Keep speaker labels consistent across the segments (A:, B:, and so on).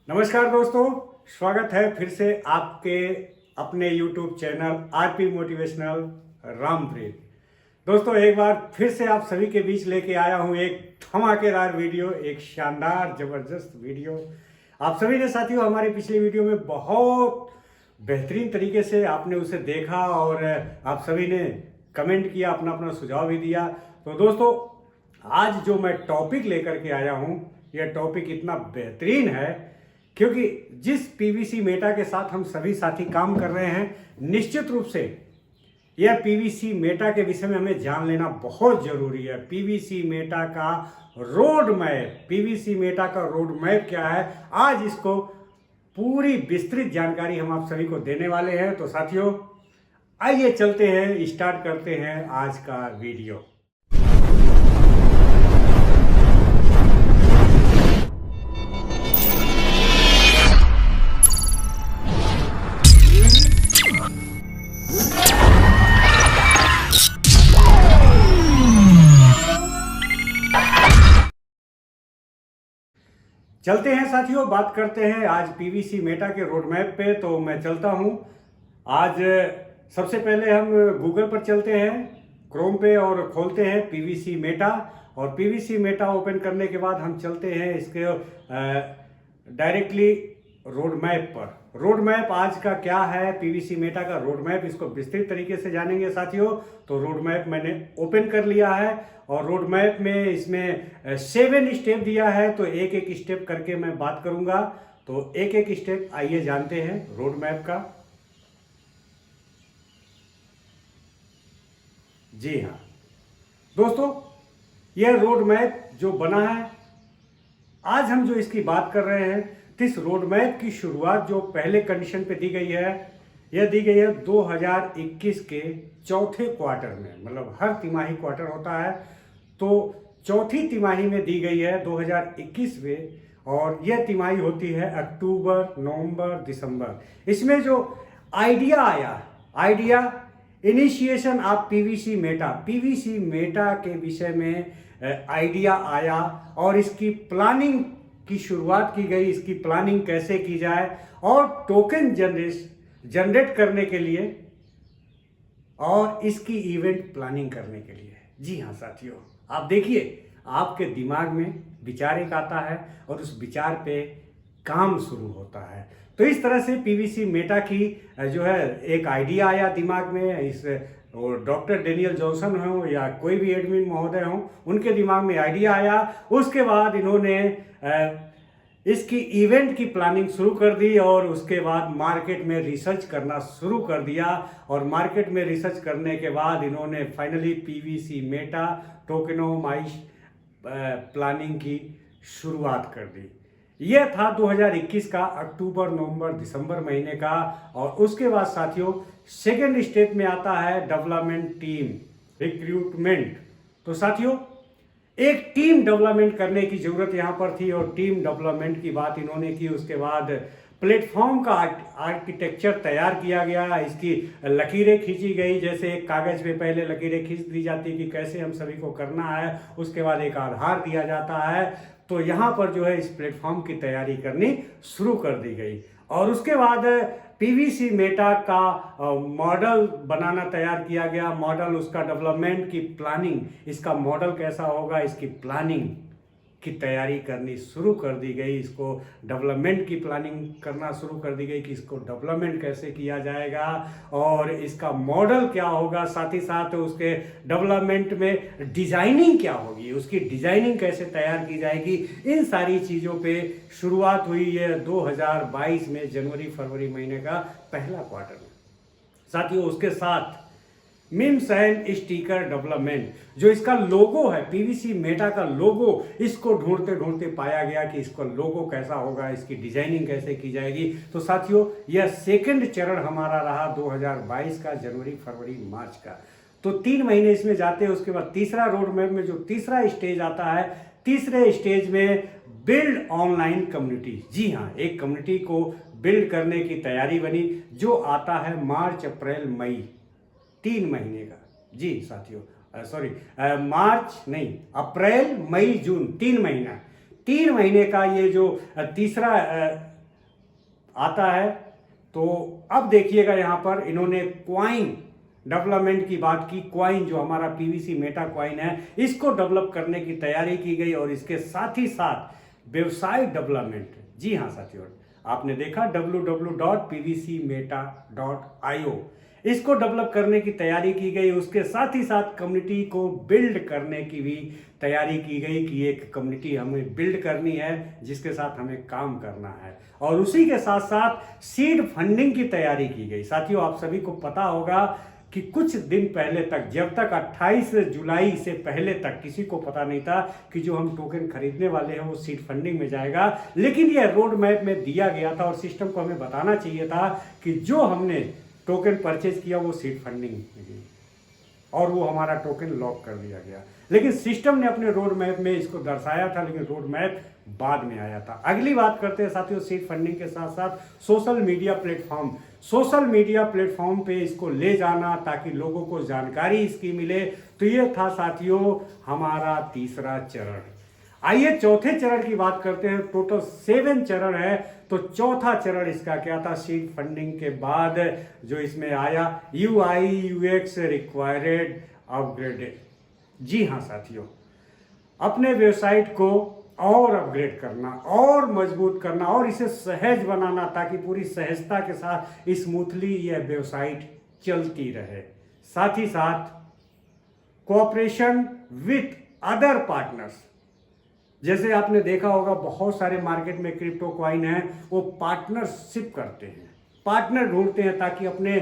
A: नमस्कार दोस्तों, स्वागत है फिर से आपके अपने YouTube channel RP motivational Rampreet. दोस्तों एक बार फिर से आप सभी के बीच लेके आया हूँ एक धमाकेदार वीडियो, एक शानदार जबरदस्त वीडियो। आप सभी ने साथियों हमारी पिछली वीडियो में बहुत बेहतरीन तरीके से आपने उसे देखा और आप सभी ने कमेंट किया, अपना अपना सुझाव भी दिया। तो दोस्तों आज जो मैं टॉपिक लेकर के आया हूँ, यह टॉपिक इतना बेहतरीन है क्योंकि जिस पीवीसी मेटा के साथ हम सभी साथी काम कर रहे हैं, निश्चित रूप से यह पीवीसी मेटा के विषय में हमें जान लेना बहुत जरूरी है। पीवीसी मेटा का रोड मैप, पीवीसी मेटा का रोड मैप क्या है, आज इसको पूरी विस्तृत जानकारी हम आप सभी को देने वाले हैं। तो साथियों आइए चलते हैं, स्टार्ट करते हैं आज का वीडियो। चलते हैं साथियों, बात करते हैं आज पीवीसी मेटा के रोड मैप पे। तो मैं चलता हूं। आज सबसे पहले हम गूगल पर चलते हैं, क्रोम पे, और खोलते हैं पीवीसी मेटा। और पीवीसी मेटा ओपन करने के बाद हम चलते हैं इसके डायरेक्टली रोड मैप पर। रोड मैप आज का क्या है, पीवीसी मेटा का रोड मैप, इसको विस्तृत तरीके से जानेंगे साथियों। तो रोड मैप मैंने ओपन कर लिया है और रोड मैप में इसमें 7 स्टेप दिया है। तो एक एक स्टेप करके मैं बात करूंगा। तो एक एक स्टेप आइए जानते हैं रोड मैप का। जी हाँ दोस्तों, यह रोड मैप जो बना है, आज हम जो इसकी बात कर रहे हैं, इस रोड मैप की शुरुआत जो पहले कंडीशन पे दी गई है, यह दी गई है 2021 के चौथे क्वार्टर में। मतलब हर तिमाही क्वार्टर होता है, तो चौथी तिमाही में दी गई है 2021 में। और यह तिमाही होती है अक्टूबर, नवंबर, दिसंबर। इसमें जो आइडिया आया, initiation of PVC Meta, PVC Meta के विषय में आइडिया आया और इसकी प्लानिंग की शुरुआत की गई। इसकी प्लानिंग कैसे की जाए और टोकन जनरेट करने के लिए और इसकी इवेंट प्लानिंग करने के लिए। जी हाँ साथियों, आप देखिए, आपके दिमाग में विचार एक आता है और उस विचार पे काम शुरू होता है। तो इस तरह से पीवीसी मेटा की जो है एक आइडिया आया दिमाग में। इस डॉक्टर डेनियल जॉनसन हो या कोई भी एडमिन महोदय हो, उनके दिमाग में आइडिया आया। उसके बाद इन्होंने इसकी इवेंट की प्लानिंग शुरू कर दी और उसके बाद मार्केट में रिसर्च करना शुरू कर दिया। और मार्केट में रिसर्च करने के बाद इन्होंने फाइनली पीवीसी मेटा टोकेनोमाइज प्लानिंग की शुरुआत कर दी। यह था 2021 का अक्टूबर, नवंबर, दिसंबर महीने का। और उसके बाद साथियों सेकेंड स्टेप में आता है डेवलपमेंट टीम, रिक्रूटमेंट। तो साथियों एक टीम डेवलपमेंट करने की जरूरत यहाँ पर थी और टीम डेवलपमेंट की बात इन्होंने की। उसके बाद प्लेटफॉर्म का आर्किटेक्चर तैयार किया गया, इसकी लकीरें खींची गई। जैसे एक कागज पे पहले लकीरें खींच दी जाती कि कैसे हम सभी को करना है, उसके बाद एक आधार दिया जाता है। तो यहाँ पर जो है इस प्लेटफॉर्म की तैयारी करनी शुरू कर दी गई। और उसके बाद पीवीसी मेटा का मॉडल बनाना तैयार किया गया। मॉडल, उसका डेवलपमेंट की प्लानिंग, इसका मॉडल कैसा होगा, इसकी प्लानिंग की तैयारी करनी शुरू कर दी गई। इसको डेवलपमेंट की प्लानिंग करना शुरू कर दी गई कि इसको डेवलपमेंट कैसे किया जाएगा और इसका मॉडल क्या होगा, साथ ही साथ उसके डेवलपमेंट में डिजाइनिंग क्या होगी, उसकी डिजाइनिंग कैसे तैयार की जाएगी। इन सारी चीज़ों पे शुरुआत हुई है 2022 में, जनवरी फरवरी महीने का पहला क्वार्टर में। साथियों उसके साथ मिम्स एंड स्टिकर डेवलपमेंट, जो इसका लोगो है, पीवीसी मेटा का लोगो, इसको ढूंढते ढूंढते पाया गया कि इसका लोगो कैसा होगा, इसकी डिजाइनिंग कैसे की जाएगी। तो साथियों यह सेकंड चरण हमारा रहा 2022 का, जनवरी फरवरी मार्च का। तो 3 महीने इसमें जाते हैं। उसके बाद तीसरा रोड मैप में जो तीसरा स्टेज आता है, तीसरे स्टेज में बिल्ड ऑनलाइन कम्युनिटी। जी हाँ, एक कम्युनिटी को बिल्ड करने की तैयारी बनी, जो आता है मार्च, अप्रैल, मई, 3 महीने का। जी साथियों, मार्च नहीं, अप्रैल, मई, जून, 3 महीना, 3 महीने का ये जो तीसरा आता है। तो अब देखिएगा यहाँ पर इन्होंने क्वाइन डेवलपमेंट की बात की। क्वाइन जो हमारा पीवीसी मेटा क्वाइन है, इसको डेवलप करने की तैयारी की गई और इसके साथ ही साथ वेबसाइट डेवलपमेंट। जी हाँ साथियों, आपने देखा www.pvcmeta.io, इसको डेवलप करने की तैयारी की गई। उसके साथ ही साथ कम्युनिटी को बिल्ड करने की भी तैयारी की गई कि एक कम्युनिटी हमें बिल्ड करनी है जिसके साथ हमें काम करना है। और उसी के साथ साथ सीड फंडिंग की तैयारी की गई। साथियों, आप सभी को पता होगा कि कुछ दिन पहले तक, जब तक 28 जुलाई से पहले तक किसी को पता नहीं था कि जो हम टोकन खरीदने वाले हैं वो सीड फंडिंग में जाएगा, लेकिन यह रोड मैप में दिया गया था और सिस्टम को हमें बताना चाहिए था कि जो हमने टोकन परचेज किया वो सीड फंडिंग में गई और वो हमारा टोकन लॉक कर दिया गया। लेकिन सिस्टम ने अपने रोड मैप में इसको दर्शाया था, लेकिन रोड मैप बाद में आया था। अगली बात करते हैं साथियों सीड फंडिंग के साथ साथ social media platform. Social media platform पे इसको ले जाना ताकि लोगों को जानकारी इसकी मिले। तो ये था साथियों हमारा तीसरा चरण। आइए चौथे चरण की बात करते हैं। टोटल 7 चरण है। तो चौथा चरण इसका क्या था? सीड फंडिंग के बाद जो इसमें आया, UI UX रिक्वायर्ड अपग्रेडेड। जी हाँ साथियों, अपने वेबसाइट को और अपग्रेड करना और मजबूत करना और इसे सहज बनाना ताकि पूरी सहजता के साथ स्मूथली यह वेबसाइट चलती रहे। साथ ही साथ कोऑपरेशन विथ अदर पार्टनर्स। जैसे आपने देखा होगा बहुत सारे मार्केट में क्रिप्टो कॉइन है, वो पार्टनरशिप करते हैं, पार्टनर ढूंढते हैं ताकि अपने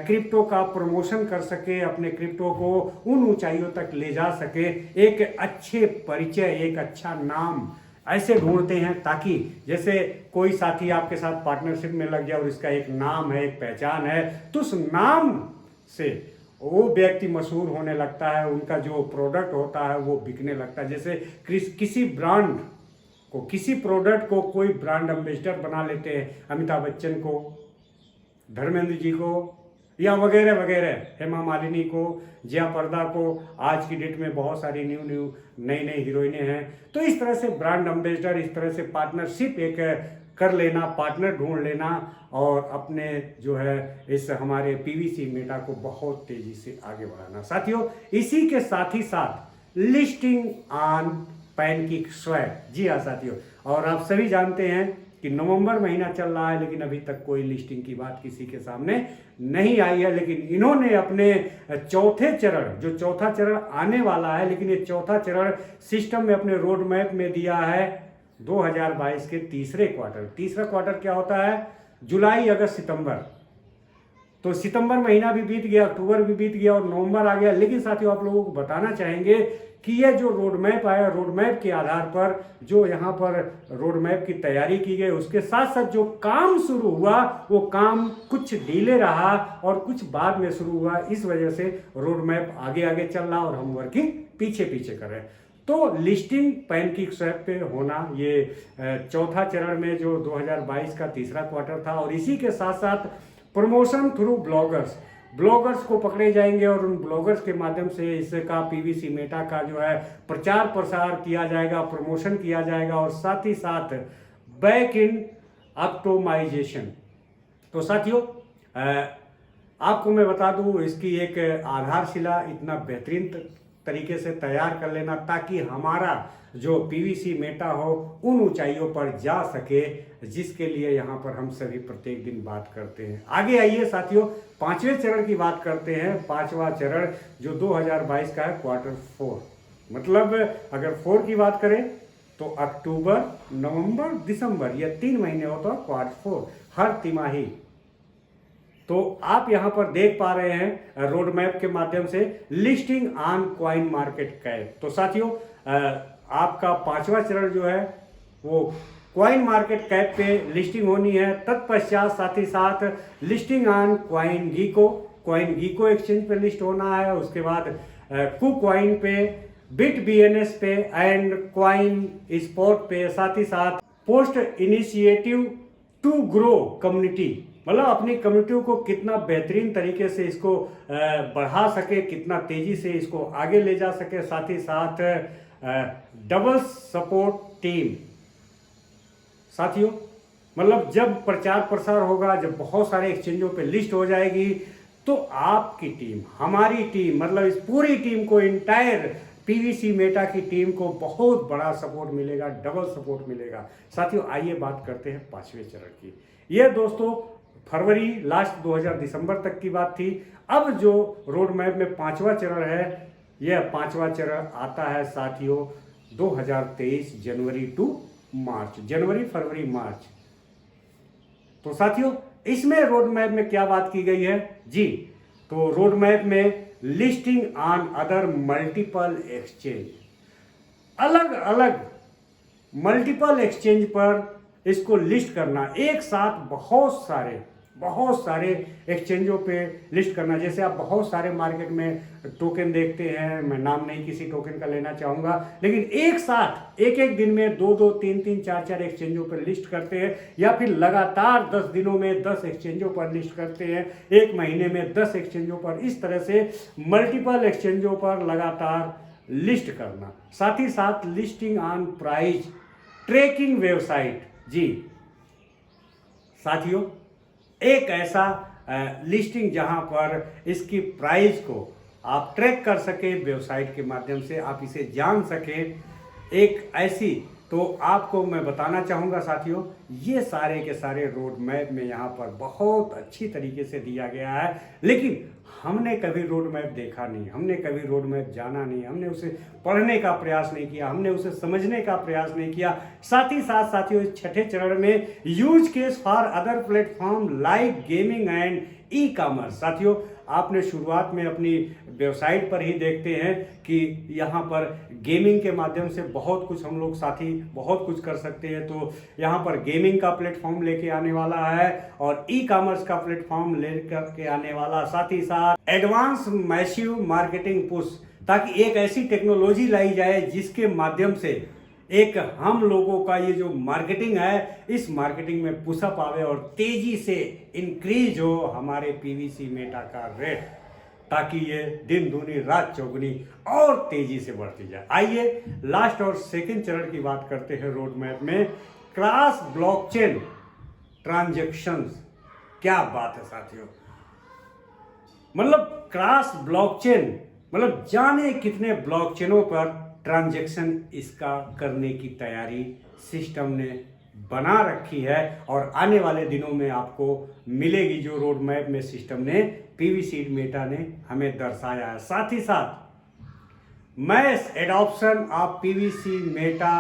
A: क्रिप्टो का प्रमोशन कर सके, अपने क्रिप्टो को उन ऊंचाइयों तक ले जा सके। एक अच्छे परिचय, एक अच्छा नाम ऐसे ढूंढते हैं ताकि जैसे कोई साथी आपके साथ पार्टनरशिप में लग जाए और इसका एक नाम है, एक पहचान है, तो उस नाम से वो व्यक्ति मशहूर होने लगता है, उनका जो प्रोडक्ट होता है वो बिकने लगता है। जैसे किसी ब्रांड को, किसी प्रोडक्ट को कोई ब्रांड एम्बेसडर बना लेते हैं, अमिताभ बच्चन को, धर्मेंद्र जी को, या वगैरह वगैरह, हेमा मालिनी को, जया प्रदा को। आज की डेट में बहुत सारी नई नई हीरोइनें हैं। तो इस तरह से ब्रांड एम्बेसडर, इस तरह से पार्टनरशिप एक कर लेना, पार्टनर ढूंढ लेना और अपने जो है इस हमारे पीवीसी मेटा को बहुत तेजी से आगे बढ़ाना। साथियों, इसी के साथ ही साथ लिस्टिंग ऑन पैनकेकस्वैप। जी हाँ साथियों, और आप सभी जानते हैं कि नवंबर महीना चल रहा है लेकिन अभी तक कोई लिस्टिंग की बात किसी के सामने नहीं आई है। लेकिन इन्होंने अपने चौथे चरण, जो चौथा चरण आने वाला है, लेकिन ये चौथा चरण सिस्टम में अपने रोड मैप में दिया है 2022 के तीसरे क्वार्टर। तीसरा क्वार्टर क्या होता है? जुलाई, अगस्त, सितंबर। तो सितंबर महीना भी बीत गया, अक्टूबर भी बीत गया और नवंबर आ गया। लेकिन साथियों, आप लोगों को बताना चाहेंगे कि यह जो रोड मैप आया, रोड मैप के आधार पर जो यहाँ पर रोड मैप की तैयारी की गई, उसके साथ साथ जो काम शुरू हुआ वो काम कुछ डिले रहा और कुछ बाद में शुरू हुआ। इस वजह से रोड मैप आगे आगे चल रहा और हम वर्किंग पीछे पीछे कर रहे हैं। तो लिस्टिंग पैनकेकस्वैप पे होना ये चौथा चरण में जो 2022 का तीसरा क्वार्टर था। और इसी के साथ साथ प्रमोशन थ्रू ब्लॉगर्स को पकड़े जाएंगे और उन ब्लॉगर्स के माध्यम से इसका पीवीसी मेटा का जो है प्रचार प्रसार किया जाएगा, प्रमोशन किया जाएगा और साथ ही साथ बैक इन ऑप्टिमाइजेशन। तो साथियों, आपको मैं बता दूं, इसकी एक आधारशिला इतना बेहतरीन तरीके से तैयार कर लेना ताकि हमारा जो पीवीसी मेटा हो उन ऊंचाइयों पर जा सके, जिसके लिए यहाँ पर हम सभी प्रत्येक दिन बात करते हैं। आगे आइए साथियों, पांचवें चरण की बात करते हैं। पांचवा चरण जो 2022 का है, क्वार्टर 4। मतलब अगर 4 की बात करें तो अक्टूबर, नवंबर, दिसंबर, ये 3 महीने होता है क्वार्टर 4, हर तिमाही। तो आप यहां पर देख पा रहे हैं रोड मैप के माध्यम से listing on coin market cap. तो साथियों, आपका पांचवा चरण जो है वो कॉइन मार्केट कैप पे लिस्टिंग होनी है। तत्पश्चात साथ ही साथ लिस्टिंग ऑन कॉइन गीको एक्सचेंज पे लिस्ट होना है। उसके बाद KuCoin पे, BitBNS पे एंड कॉइन स्पॉट पे। साथ ही साथ post initiative to grow community, मतलब अपनी कम्युनिटी को कितना बेहतरीन तरीके से इसको बढ़ा सके, कितना तेजी से इसको आगे ले जा सके। साथ ही साथ डबल सपोर्ट टीम। साथियों, मतलब जब प्रचार प्रसार होगा, जब बहुत सारे एक्सचेंजों पे लिस्ट हो जाएगी, तो आपकी टीम, हमारी टीम, मतलब इस पूरी टीम को, इंटायर पीवीसी मेटा की टीम को बहुत बड़ा सपोर्ट मिलेगा, डबल सपोर्ट मिलेगा। साथियों, आइए बात करते हैं 5वें चरण की। यह दोस्तों फरवरी लास्ट 2000 दिसंबर तक की बात थी। अब जो रोड मैप में 5वां चरण है, यह 5वां चरण आता है साथियों 2023 जनवरी टू मार्च, जनवरी फरवरी मार्च। तो साथियों, इसमें रोड मैप में क्या बात की गई है जी, तो रोड मैप में listing on other multiple exchange, अलग अलग मल्टीपल एक्सचेंज पर इसको लिस्ट करना, एक साथ बहुत सारे एक्सचेंजों पे लिस्ट करना। जैसे आप बहुत सारे मार्केट में टोकन देखते हैं, मैं नाम नहीं किसी टोकन का लेना चाहूँगा, लेकिन एक साथ एक एक दिन में 2-2, 3-3, 4-4 एक्सचेंजों पर लिस्ट करते हैं, या फिर लगातार 10 दिनों में 10 एक्सचेंजों पर लिस्ट करते हैं, एक महीने में 10 एक्सचेंजों पर, इस तरह से मल्टीपल एक्सचेंजों पर लगातार लिस्ट करना। साथ ही साथ listing on price tracking website जी। साथियों, एक ऐसा लिस्टिंग जहां पर इसकी प्राइस को आप ट्रैक कर सके, वेबसाइट के माध्यम से आप इसे जान सके, एक ऐसी, तो आपको मैं बताना चाहूँगा साथियों, ये सारे के सारे रोड मैप में यहाँ पर बहुत अच्छी तरीके से दिया गया है। लेकिन हमने कभी रोड मैप देखा नहीं, हमने कभी रोड मैप जाना नहीं, हमने उसे पढ़ने का प्रयास नहीं किया, हमने उसे समझने का प्रयास नहीं किया। साथ ही साथ साथियों, इस 6ठे चरण में use case for other platform like gaming and e commerce. साथियों, आपने शुरुआत में अपनी वेबसाइट पर ही देखते हैं कि यहाँ पर गेमिंग के माध्यम से बहुत कुछ हम लोग साथी बहुत कुछ कर सकते हैं। तो यहाँ पर गेमिंग का प्लेटफॉर्म लेके आने वाला है और ई कॉमर्स का प्लेटफॉर्म लेकर के आने वाला, साथ ही साथ एडवांस मैसिव मार्केटिंग पुश, ताकि एक ऐसी टेक्नोलॉजी लाई जाए जिसके माध्यम से एक हम लोगों का ये जो मार्केटिंग है, इस मार्केटिंग में पुशअप आवे और तेजी से इंक्रीज हो हमारे पीवीसी मेटा का रेट, ताकि ये दिन दूनी रात चौगुनी और तेजी से बढ़ती जाए। आइए लास्ट और सेकंड चरण की बात करते हैं रोड मैप में, क्रॉस ब्लॉकचेन ट्रांजैक्शंस। क्या बात है साथियों, मतलब क्रॉस ब्लॉकचेन, मतलब जाने कितने ब्लॉकचेनों पर ट्रांजैक्शन इसका करने की तैयारी सिस्टम ने बना रखी है, और आने वाले दिनों में आपको मिलेगी जो रोड मैप में सिस्टम ने, पीवीसी मेटा ने हमें दर्शाया है। साथ ही साथ mass adoption of PVC Meta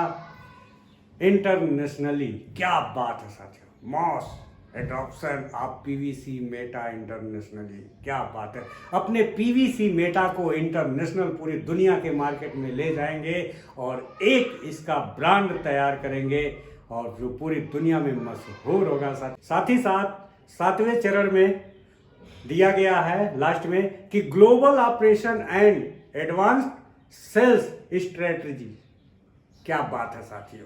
A: internationally. क्या बात है साथियों, mass adoption of PVC Meta internationally, क्या बात है। अपने पीवीसी मेटा को इंटरनेशनल पूरी दुनिया के मार्केट में ले जाएंगे और एक इसका ब्रांड तैयार करेंगे और जो पूरी दुनिया में मशहूर होगा। साथ ही साथ 7वें चरण में दिया गया है लास्ट में कि global operation and advanced sales strategy. क्या बात है साथियों,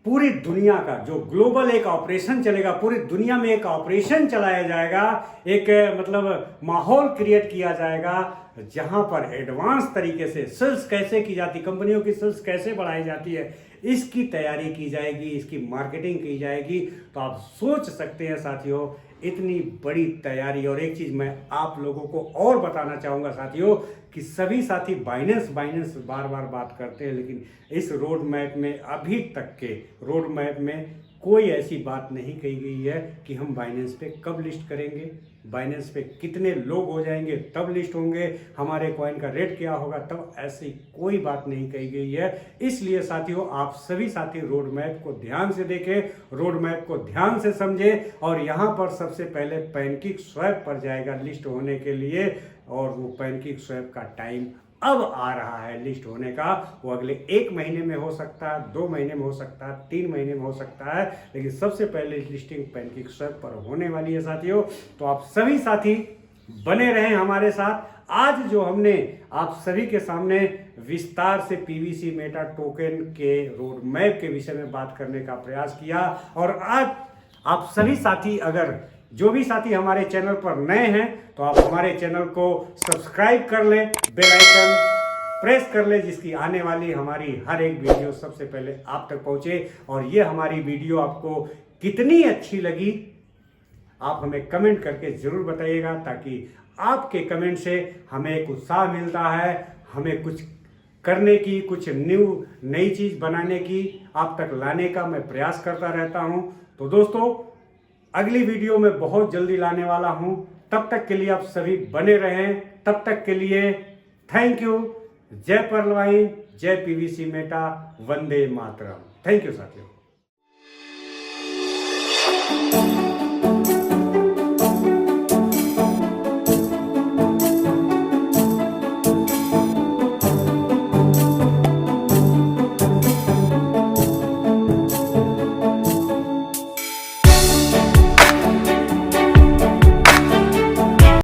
A: पूरी दुनिया का जो ग्लोबल एक ऑपरेशन चलेगा, पूरी दुनिया में एक ऑपरेशन चलाया जाएगा, एक मतलब माहौल क्रिएट किया जाएगा जहां पर एडवांस तरीके से सेल्स कैसे की जाती, कंपनियों की सेल्स कैसे बढ़ाई जाती है, इसकी तैयारी की जाएगी, इसकी मार्केटिंग की जाएगी। तो आप सोच सकते हैं साथियों, इतनी बड़ी तैयारी। और एक चीज़ मैं आप लोगों को और बताना चाहूँगा साथियों, कि सभी साथी बाइनेंस बार बार बात करते हैं, लेकिन इस रोड मैप में अभी तक के रोड मैप में कोई ऐसी बात नहीं कही गई है कि हम बाइनेंस पे कब लिस्ट करेंगे, बाइनेंस पे कितने लोग हो जाएंगे तब लिस्ट होंगे, हमारे कॉइन का रेट क्या होगा तब, ऐसी कोई बात नहीं कही गई है। इसलिए साथियों, आप सभी साथी रोड मैप को ध्यान से देखें, रोड मैप को ध्यान से समझें, और यहाँ पर सबसे पहले पैनकेक स्वैप पर जाएगा लिस्ट होने के लिए, और वो पैनकेक स्वैप का टाइम अब आ रहा है लिस्ट होने का। वो अगले 1 महीने में हो सकता है, 2 महीने में हो सकता है, 3 महीने में हो सकता है, लेकिन सबसे पहले लिस्टिंग पैनकेक स्वैप पर होने वाली है साथियों। तो आप सभी साथी बने रहें हमारे साथ। आज जो हमने आप सभी के सामने विस्तार से पीवीसी मेटा टोकन के रोड मैप के विषय में बात करने का प्रयास किया, और आज आप सभी साथी, अगर जो भी साथी हमारे चैनल पर नए हैं तो आप हमारे चैनल को सब्सक्राइब कर लें, बेल आइकन प्रेस कर लें, जिसकी आने वाली हमारी हर एक वीडियो सबसे पहले आप तक पहुंचे। और ये हमारी वीडियो आपको कितनी अच्छी लगी आप हमें कमेंट करके ज़रूर बताइएगा, ताकि आपके कमेंट से हमें एक उत्साह मिलता है, हमें कुछ करने की, कुछ नई चीज़ बनाने की, आप तक लाने का मैं प्रयास करता रहता हूं। तो दोस्तों, अगली वीडियो में बहुत जल्दी लाने वाला हूं। तब तक के लिए आप सभी बने रहें। तब तक के लिए थैंक यू। जय पर्ल वाइन, जय PVC Meta, Vande Mataram. Thank you साथियों।